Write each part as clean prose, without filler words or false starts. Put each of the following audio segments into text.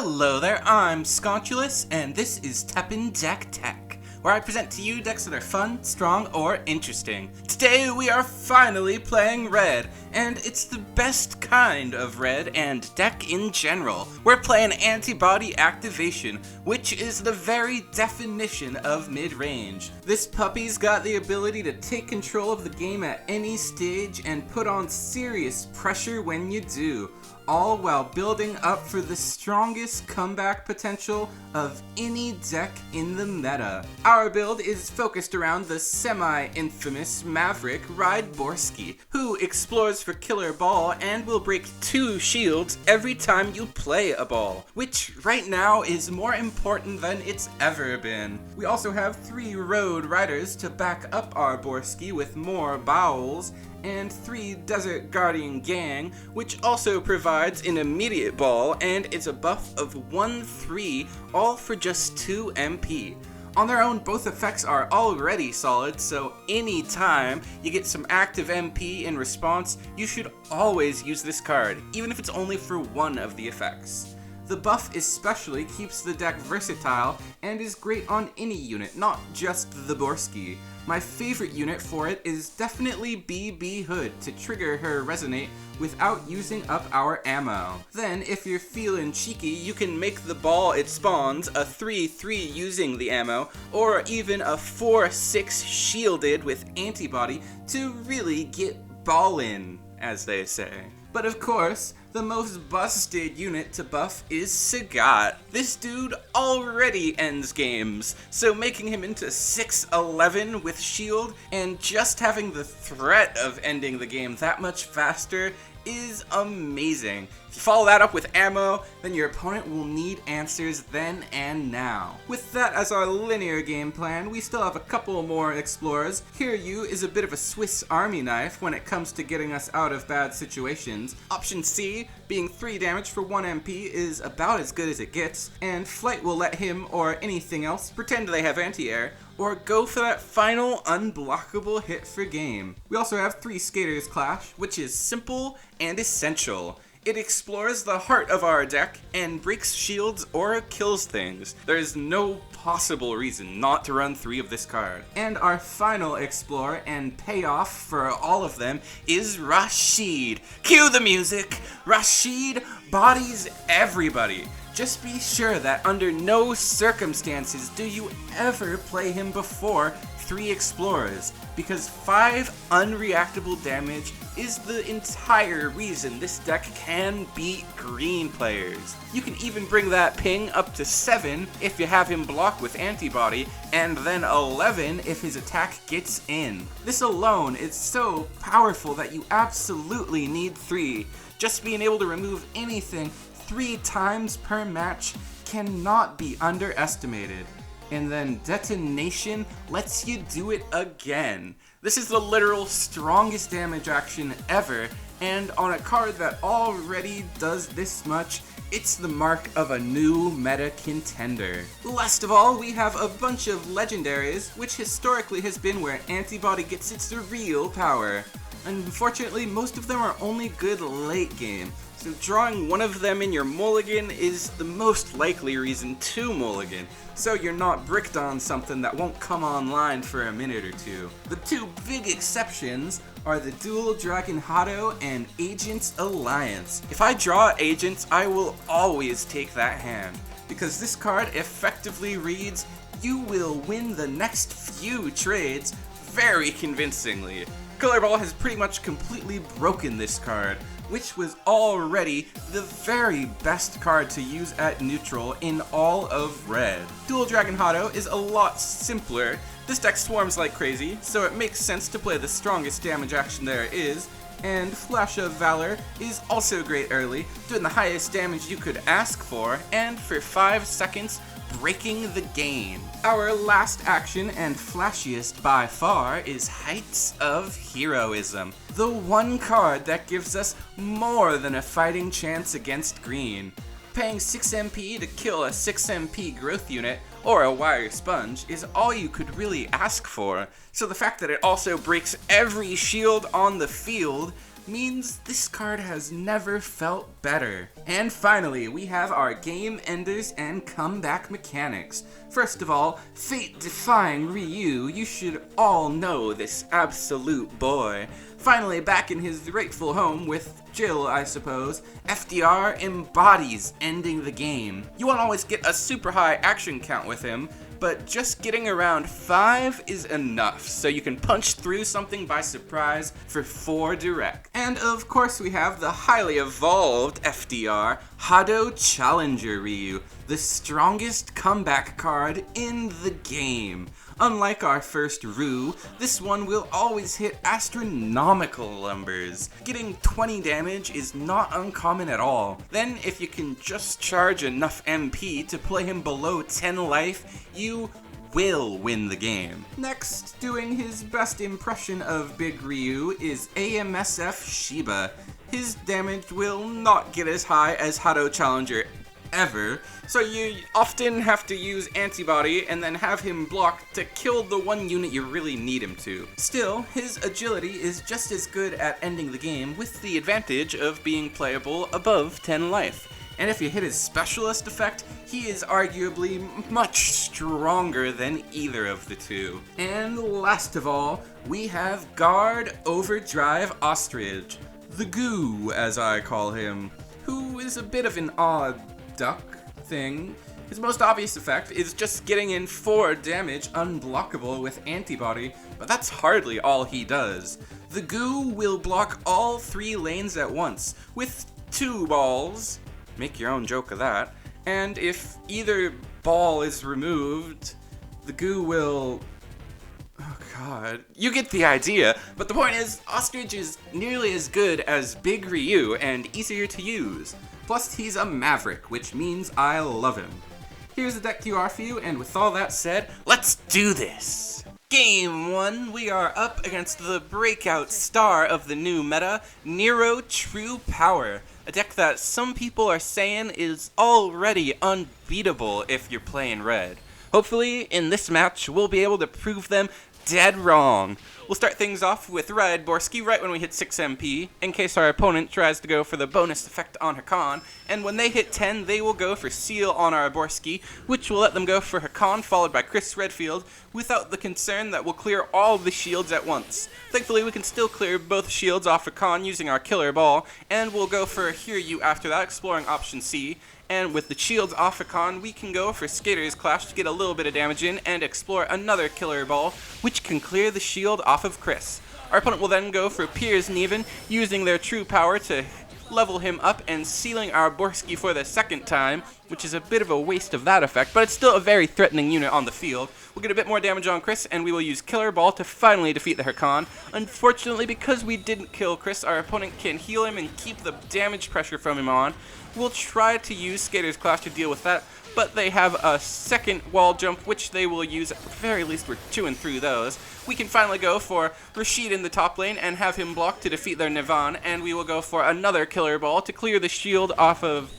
Hello there, I'm Sconchulus, and this is TEPPEN Deck Teck, where I present to you decks that are fun, strong, or interesting. Today we are finally playing red, and it's the best kind of red and deck in general. We're playing Antibody Activation, which is the very definition of mid-range. This puppy's got the ability to take control of the game at any stage and put on serious pressure when you do, all while building up for the strongest comeback potential of any deck in the meta. Our build is focused around the semi-infamous Maverick Virus, who explores for killer ball and will break 2 shields every time you play a ball, which right now is more important than it's ever been. We also have 3 road riders to back up our Borski with more bowels, and 3 Desert Guardian Gang, which also provides an immediate ball and is a buff of 1/3, all for just 2 MP. On their own, both effects are already solid, so anytime you get some active MP in response, you should always use this card, even if it's only for one of the effects. The buff especially keeps the deck versatile and is great on any unit, not just the Borski. My favorite unit for it is definitely BB Hood to trigger her Resonate without using up our ammo. Then, if you're feeling cheeky, you can make the ball it spawns a 3/3 using the ammo, or even a 4/6 shielded with Antibody to really get ballin, as they say. But of course, the most busted unit to buff is thaaaaat. This dude already ends games, so making him into 6/11 with shield and just having the threat of ending the game that much faster is amazing. If you follow that up with ammo, then your opponent will need answers then and now. With that as our linear game plan, we still have a couple more explorers. Hiryu is a bit of a Swiss Army knife when it comes to getting us out of bad situations. Option C, being 3 damage for 1 MP, is about as good as it gets, and Flight will let him or anything else pretend they have anti-air, or go for that final unblockable hit for game. We also have 3 Skaters Clash, which is simple and essential. It explores the heart of our deck and breaks shields or kills things. There is no possible reason not to run 3 of this card. And our final explore and payoff for all of them is Rashid. Cue the music! Rashid bodies everybody. Just be sure that under no circumstances do you ever play him before 3 explorers, because 5 unreactable damage is the entire reason this deck can beat green players. You can even bring that ping up to 7 if you have him block with Antibody, and then 11 if his attack gets in. This alone is so powerful that you absolutely need 3. Just being able to remove anything 3 times per match cannot be underestimated. And then Detonation lets you do it again. This is the literal strongest damage action ever, and on a card that already does this much, it's the mark of a new meta contender. Last of all, we have a bunch of Legendaries, which historically has been where Antibody gets its real power. Unfortunately, most of them are only good late game, so drawing one of them in your mulligan is the most likely reason to mulligan, so you're not bricked on something that won't come online for a minute or 2. The 2 big exceptions are the Dual Dragon Hado and Agents Alliance. If I draw Agents, I will always take that hand, because this card effectively reads, you will win the next few trades very convincingly. Killer Ball has pretty much completely broken this card, which was already the very best card to use at neutral in all of red. Dual Dragon Hado is a lot simpler. This deck swarms like crazy, so it makes sense to play the strongest damage action there is, and Flash of Valor is also great early, doing the highest damage you could ask for, and for 5 seconds, breaking the game. Our last action, and flashiest by far, is Heights of Heroism, the one card that gives us more than a fighting chance against green. Paying 6 MP to kill a 6 MP growth unit, or a wire sponge, is all you could really ask for, so the fact that it also breaks every shield on the field means this card has never felt better. And finally, we have our game enders and comeback mechanics. First of all, fate-defying Ryu, you should all know this absolute boy. Finally back in his rightful home with Jill, I suppose, FDR embodies ending the game. You won't always get a super high action count with him, but just getting around 5 is enough, so you can punch through something by surprise for 4 direct. And of course we have the highly evolved FDR, Hado Challenger Ryu, the strongest comeback card in the game. Unlike our first Ryu, this one will always hit astronomical numbers. Getting 20 damage is not uncommon at all. Then, if you can just charge enough MP to play him below 10 life, you will win the game. Next, doing his best impression of Big Ryu is AMSF Shiba. His damage will not get as high as Hado Challenger ever, so you often have to use Antibody and then have him block to kill the one unit you really need him to. Still, his agility is just as good at ending the game with the advantage of being playable above 10 life. And if you hit his specialist effect, he is arguably much stronger than either of the two. And last of all, we have Guard Overdrive Ostrich, the Goo as I call him, who is a bit of an odd duck thing. His most obvious effect is just getting in 4 damage unblockable with Antibody, but that's hardly all he does. The Goo will block all 3 lanes at once, with 2 balls, make your own joke of that, and if either ball is removed, the Goo will... oh god, you get the idea, but the point is, Ostrich is nearly as good as Big Ryu and easier to use. Plus, he's a Maverick, which means I love him. Here's the deck QR for you, and with all that said, let's do this! Game 1, we are up against the breakout star of the new meta, Nero True Power. A deck that some people are saying is already unbeatable if you're playing red. Hopefully, in this match, we'll be able to prove them dead wrong. We'll start things off with Ride Borski right when we hit 6 MP, in case our opponent tries to go for the bonus effect on Hakan, and when they hit 10, they will go for Seal on our Borski, which will let them go for Hakan, followed by Chris Redfield, without the concern that we'll clear all the shields at once. Thankfully, we can still clear both shields off Hakan using our Killer Ball, and we'll go for Hear You after that, exploring option C. And with the shields off Hakan, we can go for Skater's Clash to get a little bit of damage in and explore another Killer Ball, which can clear the shield off of Chris. Our opponent will then go for Piers Neven, using their true power to level him up and sealing our Borski for the second time, which is a bit of a waste of that effect, but it's still a very threatening unit on the field. We'll get a bit more damage on Chris, and we will use Killer Ball to finally defeat the Hakan. Unfortunately, because we didn't kill Chris, our opponent can heal him and keep the damage pressure from him on. We'll try to use Skater's Clash to deal with that, but they have a second wall jump, which they will use. At the very least, we're chewing through those. We can finally go for Rashid in the top lane and have him block to defeat their Nevan, and we will go for another Killer Ball to clear the shield off of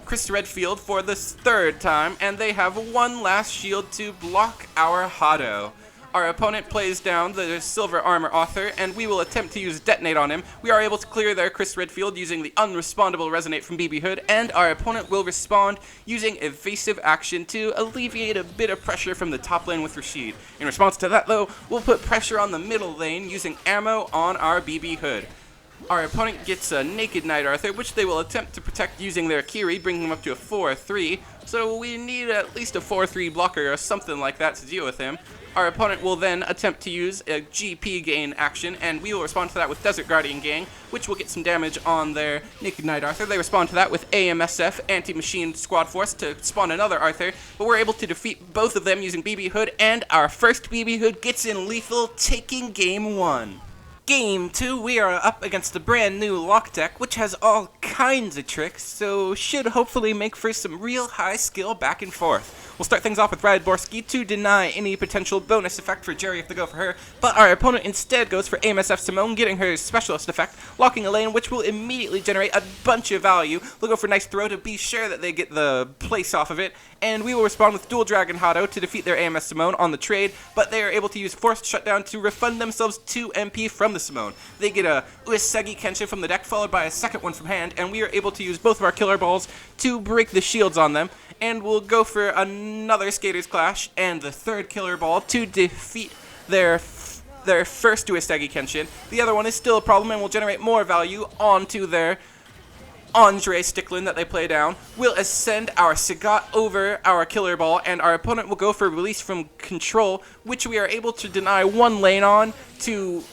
Chris Redfield for the 3rd time, and they have one last shield to block our Hado. Our opponent plays down the Silver Armor Author, and we will attempt to use Detonate on him. We are able to clear their Chris Redfield using the unrespondable Resonate from BB Hood, and our opponent will respond using Evasive Action to alleviate a bit of pressure from the top lane with Rashid. In response to that, though, we'll put pressure on the middle lane using Ammo on our BB Hood. Our opponent gets a Naked Knight Arthur, which they will attempt to protect using their Kiri, bringing him up to a 4-3, so we need at least a 4-3 blocker or something like that to deal with him. Our opponent will then attempt to use a GP gain action, and we will respond to that with Desert Guardian Gang, which will get some damage on their Naked Knight Arthur. They respond to that with AMSF, Anti-Machine Squad Force, to spawn another Arthur, but we're able to defeat both of them using BB Hood, and our first BB Hood gets in lethal, taking game 1. Game 2, we are up against the brand new Lock deck, which has all kinds of tricks, so should hopefully make for some real high skill back and forth. We'll start things off with Ride Borski to deny any potential bonus effect for Jerry if they go for her, but our opponent instead goes for AMSF Simone, getting her specialist effect, locking a lane, which will immediately generate a bunch of value. We'll go for Nice Throw to be sure that they get the place off of it, and we will respond with Dual Dragon Hado to defeat their AMS Simone on the trade, but they are able to use Forced Shutdown to refund themselves 2 MP from down the Simone. They get a Uesegi Kenshin from the deck, followed by a second one from hand, and we are able to use both of our killer balls to break the shields on them, and we'll go for another Skater's Clash and the third killer ball to defeat their first Uesegi Kenshin. The other one is still a problem and will generate more value onto their Andre Sticklin that they play down. We'll ascend our Sagat over our killer ball, and our opponent will go for release from control, which we are able to deny one lane on to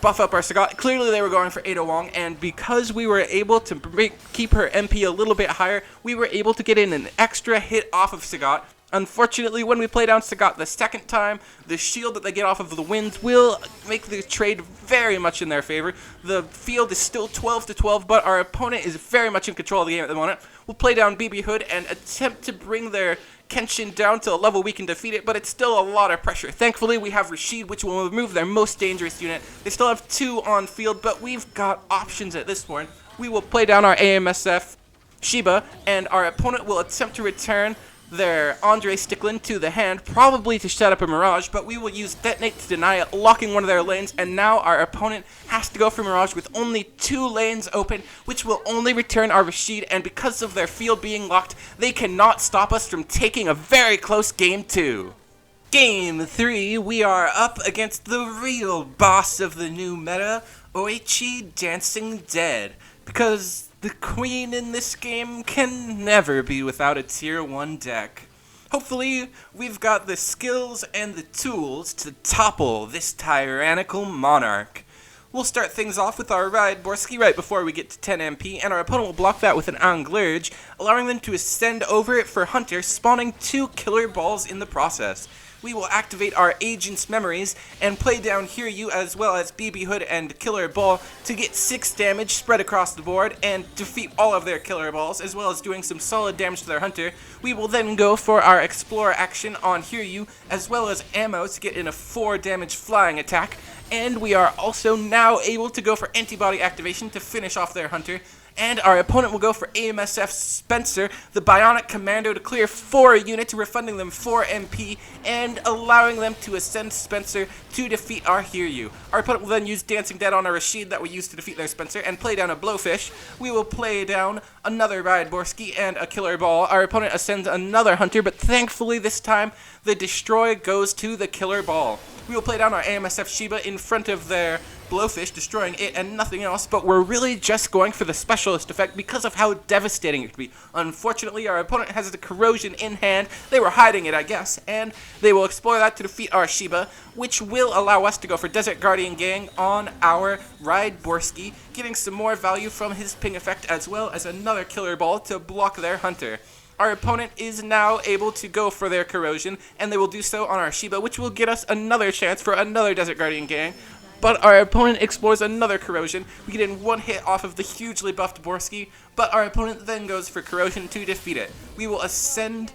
buff up our Sagat. Clearly they were going for Ada Wong, and because we were able to keep her MP a little bit higher, we were able to get in an extra hit off of Sagat. Unfortunately, when we play down Sagat the second time, the shield that they get off of the winds will make the trade very much in their favor. The field is still 12-12, but our opponent is very much in control of the game at the moment. We'll play down BB Hood and attempt to bring their Kenshin down to a level we can defeat it, but it's still a lot of pressure. Thankfully, we have Rashid, which will remove their most dangerous unit. They still have 2 on field, but we've got options at this point. We will play down our AMSF Shiba, and our opponent will attempt to return their Andre Sticklin to the hand, probably to set up a Mirage, but we will use Detonate to deny it, locking one of their lanes, and now our opponent has to go for Mirage with only 2 lanes open, which will only return our Rashid, and because of their field being locked, they cannot stop us from taking a very close Game 2. Game 3, we are up against the real boss of the new meta, Oichi Dancing Dead, because the queen in this game can never be without a tier 1 deck. Hopefully, we've got the skills and the tools to topple this tyrannical monarch. We'll start things off with our Ride Borski right before we get to 10 MP, and our opponent will block that with an Anglurge, allowing them to ascend over it for Hunter, spawning 2 killer balls in the process. We will activate our Agent's Memories and play down Hiryu as well as BB Hood and Killer Ball to get 6 damage spread across the board and defeat all of their Killer Balls, as well as doing some solid damage to their Hunter. We will then go for our Explorer action on Hiryu as well as ammo to get in a 4 damage flying attack, and we are also now able to go for Antibody activation to finish off their Hunter. And our opponent will go for AMSF Spencer, the Bionic Commando, to clear 4 units, refunding them 4 MP and allowing them to ascend Spencer to defeat our Hiryu. Our opponent will then use Dancing Dead on a Rashid that we used to defeat their Spencer and play down a Blowfish. We will play down another Ride Borski and a Killer Ball. Our opponent ascends another Hunter, but thankfully this time the Destroy goes to the Killer Ball. We will play down our AMSF Shiba in front of their Blowfish, destroying it and nothing else, but we're really just going for the Specialist effect because of how devastating it could be. Unfortunately, our opponent has the Corrosion in hand. They were hiding it, I guess, and they will explore that to defeat our Shiba, which will allow us to go for Desert Guardian Gang on our Ride Borski, getting some more value from his ping effect as well as another Killer Ball to block their Hunter. Our opponent is now able to go for their Corrosion, and they will do so on our Shiba, which will get us another chance for another Desert Guardian Gang. But our opponent explores another Corrosion. We get in 1 hit off of the hugely buffed Borski, but our opponent then goes for Corrosion to defeat it. We will ascend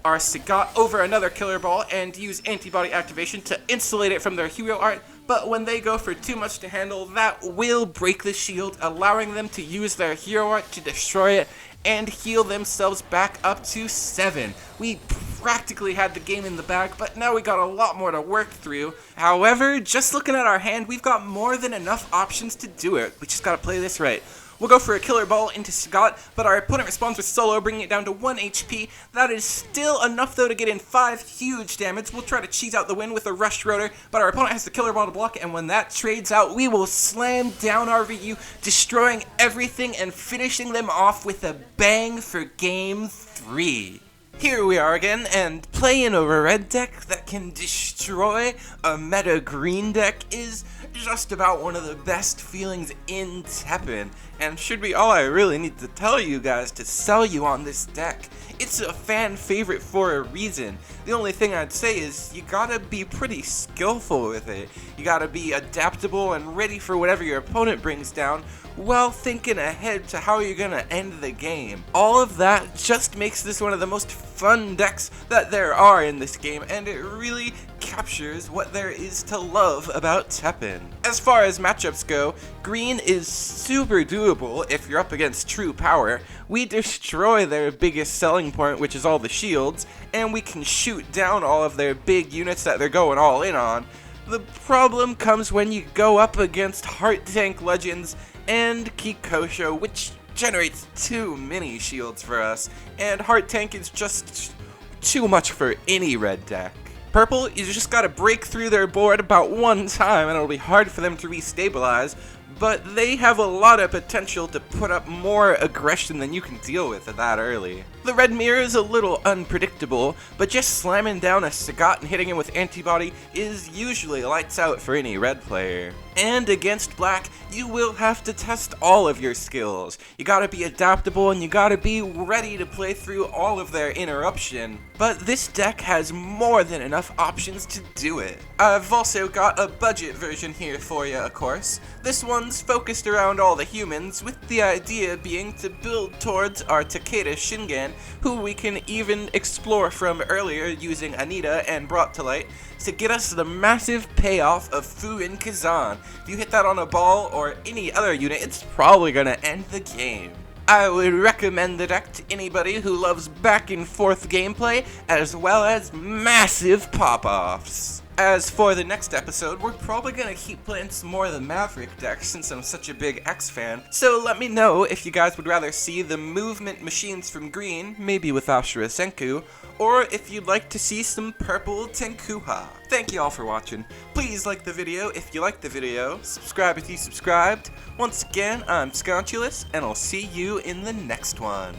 our Sagat over another Killer Ball and use Antibody activation to insulate it from their hero art, but when they go for too much to handle, that will break the shield, allowing them to use their hero art to destroy it and heal themselves back up to 7. We practically had the game in the bag, but now we got a lot more to work through. However, just looking at our hand, we've got more than enough options to do it. We just gotta play this right. We'll go for a Killer Ball into Sagat, but our opponent responds with Solo, bringing it down to 1 HP. That is still enough, though, to get in 5 huge damage. We'll try to cheese out the win with a Rush Rotor, but our opponent has the Killer Ball to block, and when that trades out, we will slam down our Ryu, destroying everything and finishing them off with a bang for Game 3. Here we are again, and playing a red deck that can destroy a meta green deck is just about one of the best feelings in TEPPEN, and should be all I really need to tell you guys to sell you on this deck. It's a fan favorite for a reason. The only thing I'd say is you gotta be pretty skillful with it. You gotta be adaptable and ready for whatever your opponent brings down, while thinking ahead to how you're gonna end the game. All of that just makes this one of the most fun decks that there are in this game, and it really captures what there is to love about TEPPEN. As far as matchups go, green is super doable if you're up against true power. We destroy their biggest selling point, which is all the shields, and we can shoot down all of their big units that they're going all in on. The problem comes when you go up against Heart Tank Legends and Kikosho, which generates too many shields for us, and Heart Tank is just too much for any red deck. Purple, you just gotta break through their board about one time and it'll be hard for them to restabilize, but they have a lot of potential to put up more aggression than you can deal with that early. The red mirror is a little unpredictable, but just slamming down a Sagat and hitting him with Antibody is usually lights out for any red player. And against black, you will have to test all of your skills. You gotta be adaptable and you gotta be ready to play through all of their interruption. But this deck has more than enough options to do it. I've also got a budget version here for you, of course. This one's focused around all the humans, with the idea being to build towards our Takeda Shingen, who we can even explore from earlier using Anita and brought to light, to get us the massive payoff of Fu in Kazan. If you hit that on a ball or any other unit, it's probably gonna end the game. I would recommend the deck to anybody who loves back and forth gameplay, as well as massive pop-offs. As for the next episode, we're probably gonna keep playing some more of the Maverick deck since I'm such a big X fan, so let me know if you guys would rather see the movement machines from green, maybe with Ashura Senku, or if you'd like to see some purple Tenkuha. Thank you all for watching. Please like the video if you liked the video, subscribe if you subscribed. Once again, I'm Sconchulous, and I'll see you in the next one.